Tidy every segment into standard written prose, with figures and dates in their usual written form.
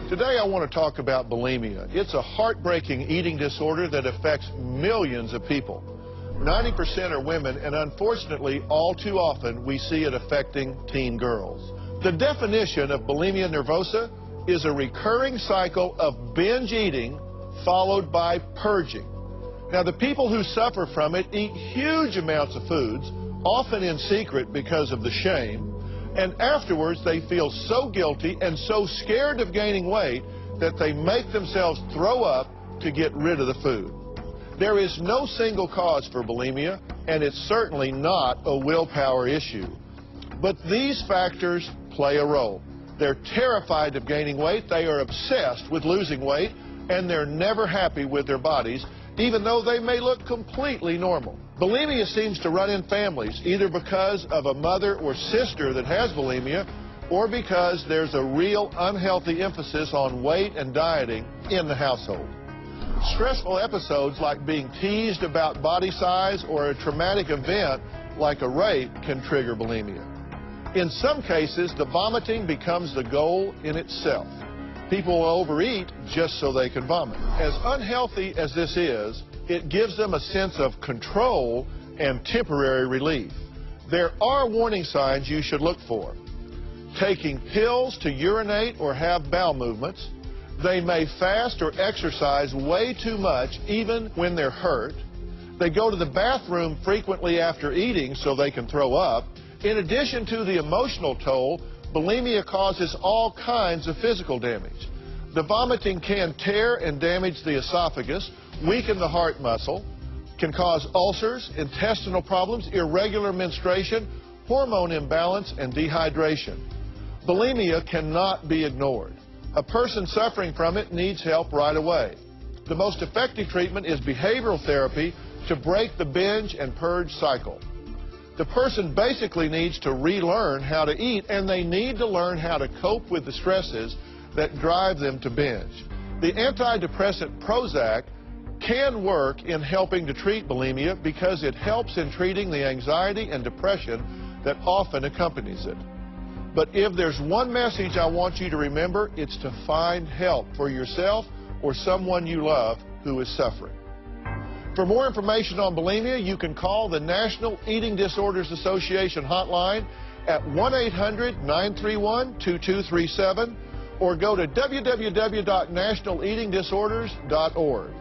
Today I want to talk about bulimia. It's a heartbreaking eating disorder that affects millions of people. 90% are women, and unfortunately, all too often, we see it affecting teen girls. The definition of bulimia nervosa is a recurring cycle of binge eating followed by purging. Now, the people who suffer from it eat huge amounts of foods, often in secret because of the shame, and afterwards they feel so guilty and so scared of gaining weight that they make themselves throw up to get rid of the food. There is no single cause for bulimia, and it's certainly not a willpower issue. But these factors play a role. They're terrified of gaining weight, they are obsessed with losing weight, and they're never happy with their bodies, even though they may look completely normal. Bulimia seems to run in families, either because of a mother or sister that has bulimia, or because there's a real unhealthy emphasis on weight and dieting in the household. Stressful episodes like being teased about body size or a traumatic event like a rape can trigger bulimia. In some cases, the vomiting becomes the goal in itself. People will overeat just so they can vomit. As unhealthy as this is, it gives them a sense of control and temporary relief. There are warning signs you should look for. Taking pills to urinate or have bowel movements. They may fast or exercise way too much even when they're hurt. They go to the bathroom frequently after eating so they can throw up. In addition to the emotional toll, bulimia causes all kinds of physical damage. The vomiting can tear and damage the esophagus, weaken the heart muscle, can cause ulcers, intestinal problems, irregular menstruation, hormone imbalance, and dehydration. Bulimia cannot be ignored. A person suffering from it needs help right away. The most effective treatment is behavioral therapy to break the binge and purge cycle. The person basically needs to relearn how to eat, and they need to learn how to cope with the stresses that drive them to binge. The antidepressant Prozac can work in helping to treat bulimia because it helps in treating the anxiety and depression that often accompanies it. But if there's one message I want you to remember, it's to find help for yourself or someone you love who is suffering. For more information on bulimia, you can call the National Eating Disorders Association hotline at 1-800-931-2237 or go to www.nationaleatingdisorders.org.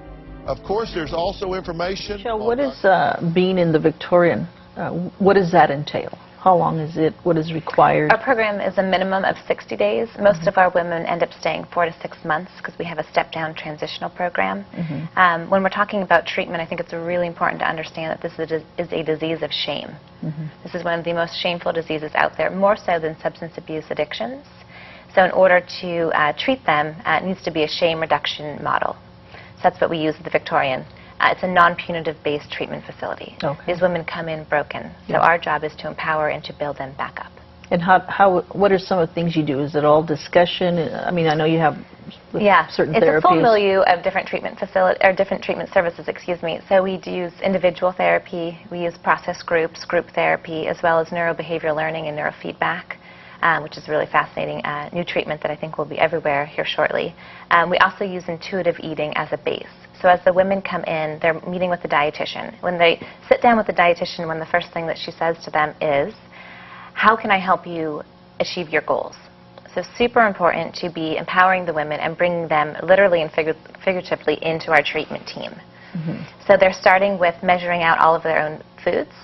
Of course, there's also information. Michelle, what is being in the Victorian? What does that entail? How long is it? What is required? Our program is a minimum of 60 days. Most of our women end up staying 4 to 6 months because we have a step-down transitional program. When we're talking about treatment, I think it's really important to understand that this is a disease of shame. This is one of the most shameful diseases out there, more so than substance abuse addictions. So in order to treat them, it needs to be a shame reduction model. So that's what we use at the Victorian. It's a non-punitive based treatment facility. Okay. These women come in broken, so our job is to empower and to build them back up. And what are some of the things you do? Is it all discussion? I mean, I know you have certain therapies. It's a full milieu of different treatment services, excuse me. So we use individual therapy, we use process groups, group therapy, as well as neurobehavioral learning and neurofeedback, which is really fascinating, new treatment that I think will be everywhere here shortly. We also use intuitive eating as a base. So as the women come in, they're meeting with the dietitian. When they sit down with the dietitian, the first thing that she says to them is, how can I help you achieve your goals? So super important to be empowering the women and bringing them literally and figuratively into our treatment team. So they're starting with measuring out all of their own foods.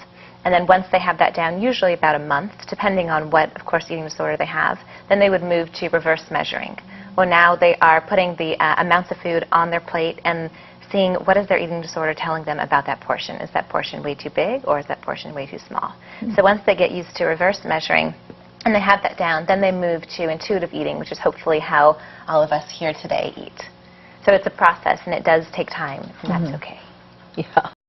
And then once they have that down, usually about a month, depending on what, of course, eating disorder they have, then they would move to reverse measuring. Well, now they are putting the amounts of food on their plate and seeing what is their eating disorder telling them about that portion. Is that portion way too big, or is that portion way too small? So once they get used to reverse measuring and they have that down, then they move to intuitive eating, which is hopefully how all of us here today eat. So it's a process, and it does take time, and that's okay. Yeah.